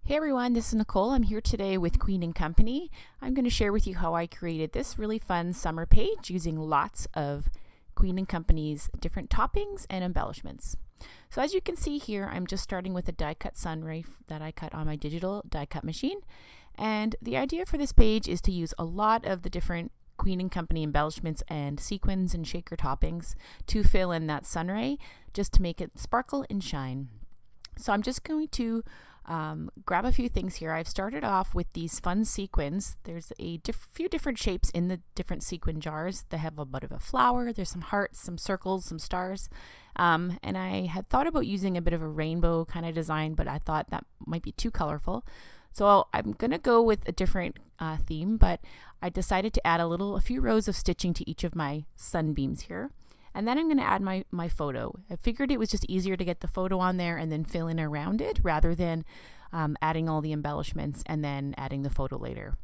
Hey everyone, this is Nicole. I'm here today with Queen & Company. I'm going to share with you how I created this really fun summer page using lots of Queen & Company's different toppings and embellishments. So as you can see here, I'm just starting with a die cut sunray that I cut on my digital die cut machine. And the idea for this page is to use a lot of the different Queen & Company embellishments and sequins and shaker toppings to fill in that sunray, just to make it sparkle and shine. So I'm just going to grab a few things here. I've started off with these fun sequins. There's a few different shapes in the different sequin jars. They have a bit of a flower, there's some hearts, some circles, some stars. And I had thought about using a bit of a rainbow kind of design, but I thought that might be too colorful. So I'm going to go with a different theme, but I decided to add a few rows of stitching to each of my sunbeams here. And then I'm going to add my photo. I figured it was just easier to get the photo on there and then fill in around it rather than adding all the embellishments and then adding the photo later.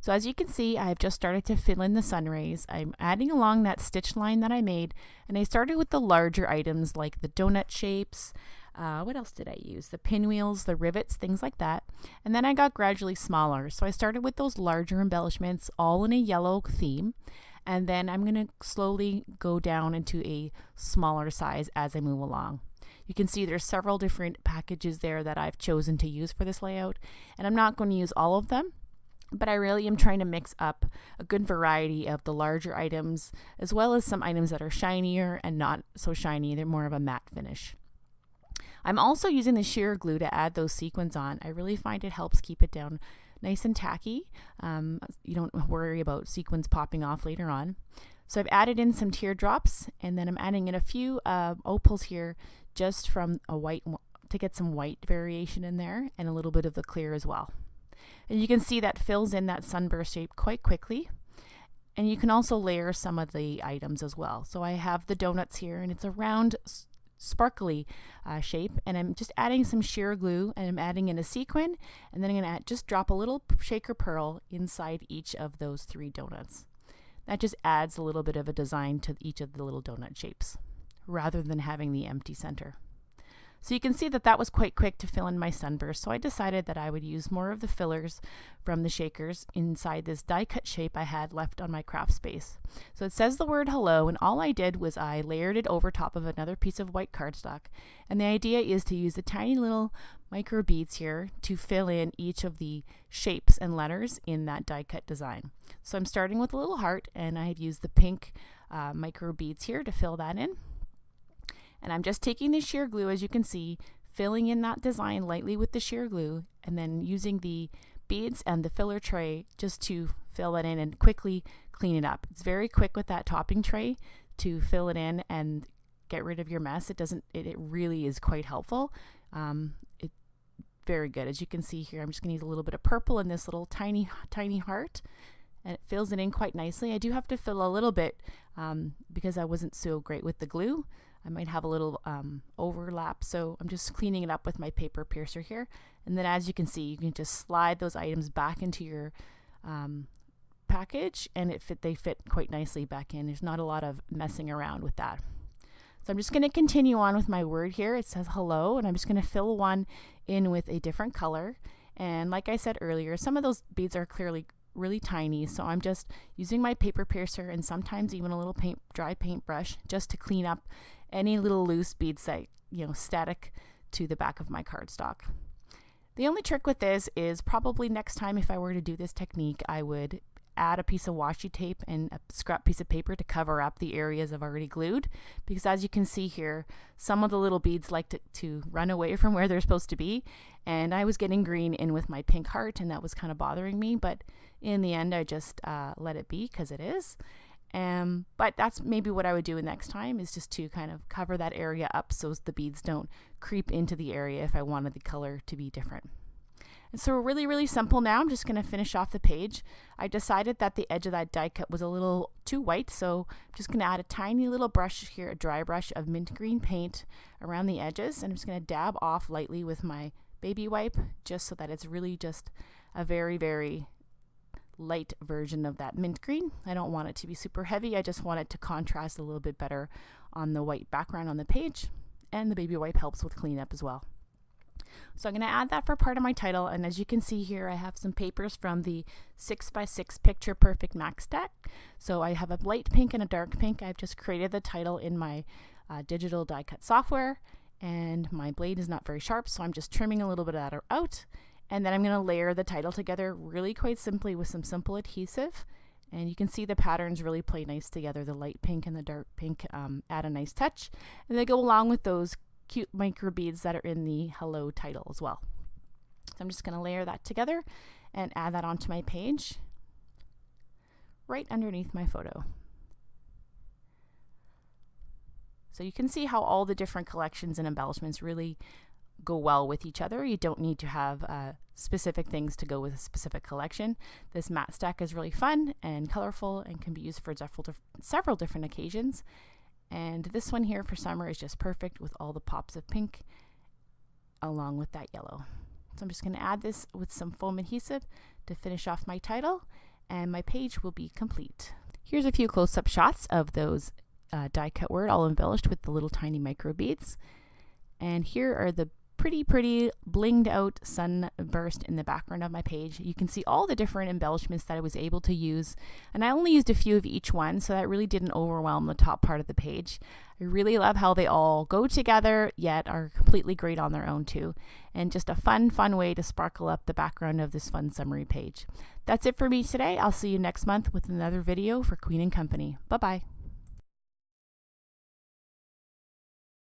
So as you can see, I've just started to fill in the sun rays. I'm adding along that stitch line that I made, and I started with the larger items like the donut shapes. What else did I use? The pinwheels, the rivets, things like that. And then I got gradually smaller. So I started with those larger embellishments, all in a yellow theme. And then I'm going to slowly go down into a smaller size as I move along. You can see there's several different packages there that I've chosen to use for this layout, and I'm not going to use all of them, but I really am trying to mix up a good variety of the larger items as well as some items that are shinier and not so shiny. They're more of a matte finish. I'm also using the sheer glue to add those sequins on. I really find it helps keep it down nice and tacky. You don't worry about sequins popping off later on. So I've added in some teardrops, and then I'm adding in a few opals here just from a white to get some white variation in there and a little bit of the clear as well. And you can see that fills in that sunburst shape quite quickly. And you can also layer some of the items as well. So I have the donuts here, and it's a round sparkly shape, and I'm just adding some sheer glue, and I'm adding in a sequin, and then I'm going to just drop a little shaker pearl inside each of those 3 donuts. That just adds a little bit of a design to each of the little donut shapes rather than having the empty center. So you can see that was quite quick to fill in my sunburst, so I decided that I would use more of the fillers from the shakers inside this die cut shape I had left on my craft space. So it says the word hello, and all I did was I layered it over top of another piece of white cardstock, and the idea is to use the tiny little micro beads here to fill in each of the shapes and letters in that die cut design. So I'm starting with a little heart, and I have used the pink micro beads here to fill that in. And I'm just taking the sheer glue, as you can see, filling in that design lightly with the sheer glue, and then using the beads and the filler tray just to fill it in and quickly clean it up. It's very quick with that topping tray to fill it in and get rid of your mess. It really is quite helpful. It's very good. As you can see here, I'm just going to use a little bit of purple in this little tiny heart, and it fills it in quite nicely. I do have to fill a little bit because I wasn't so great with the glue. I might have a little overlap, so I'm just cleaning it up with my paper piercer here. And then as you can see, you can just slide those items back into your package, and they fit quite nicely back in. There's not a lot of messing around with that. So I'm just going to continue on with my word here. It says hello, and I'm just going to fill one in with a different color. And like I said earlier, some of those beads are clearly really tiny, so I'm just using my paper piercer and sometimes even a little dry paintbrush just to clean up any little loose beads that static to the back of my cardstock. The only trick with this is probably next time if I were to do this technique, I would add a piece of washi tape and a scrap piece of paper to cover up the areas I've already glued, because as you can see here, some of the little beads like to run away from where they're supposed to be, and I was getting green in with my pink heart, and that was kind of bothering me, but in the end I just let it be because it is. But that's maybe what I would do next time, is just to kind of cover that area up so the beads don't creep into the area if I wanted the color to be different. And so we're really simple now. I'm just going to finish off the page. I decided that the edge of that die cut was a little too white, so I'm just going to add a tiny little brush here, a dry brush of mint green paint around the edges, and I'm just going to dab off lightly with my baby wipe just so that it's really just a very light version of that mint green. I don't want it to be super heavy. I just want it to contrast a little bit better on the white background on the page, and the baby wipe helps with cleanup as well. So I'm going to add that for part of my title, and as you can see here, I have some papers from the 6x6 Picture Perfect Max Stack. So I have a light pink and a dark pink. I've just created the title in my digital die cut software, and my blade is not very sharp, so I'm just trimming a little bit of that out, and then I'm going to layer the title together really quite simply with some simple adhesive. And you can see the patterns really play nice together. The light pink and the dark pink add a nice touch, and they go along with those cute micro beads that are in the hello title as well. So I'm just going to layer that together and add that onto my page right underneath my photo. So you can see how all the different collections and embellishments really go well with each other. You don't need to have specific things to go with a specific collection. This matte stack is really fun and colorful and can be used for several different occasions. And this one here for summer is just perfect with all the pops of pink along with that yellow. So I'm just going to add this with some foam adhesive to finish off my title, and my page will be complete. Here's a few close-up shots of those die cut word all embellished with the little tiny micro beads. And here are the pretty blinged out sunburst in the background of my page. You can see all the different embellishments that I was able to use, and I only used a few of each one, so that really didn't overwhelm the top part of the page. I really love how they all go together yet are completely great on their own too, and just a fun way to sparkle up the background of this fun summary page. That's it for me today. I'll see you next month with another video for Queen & Company. Bye bye.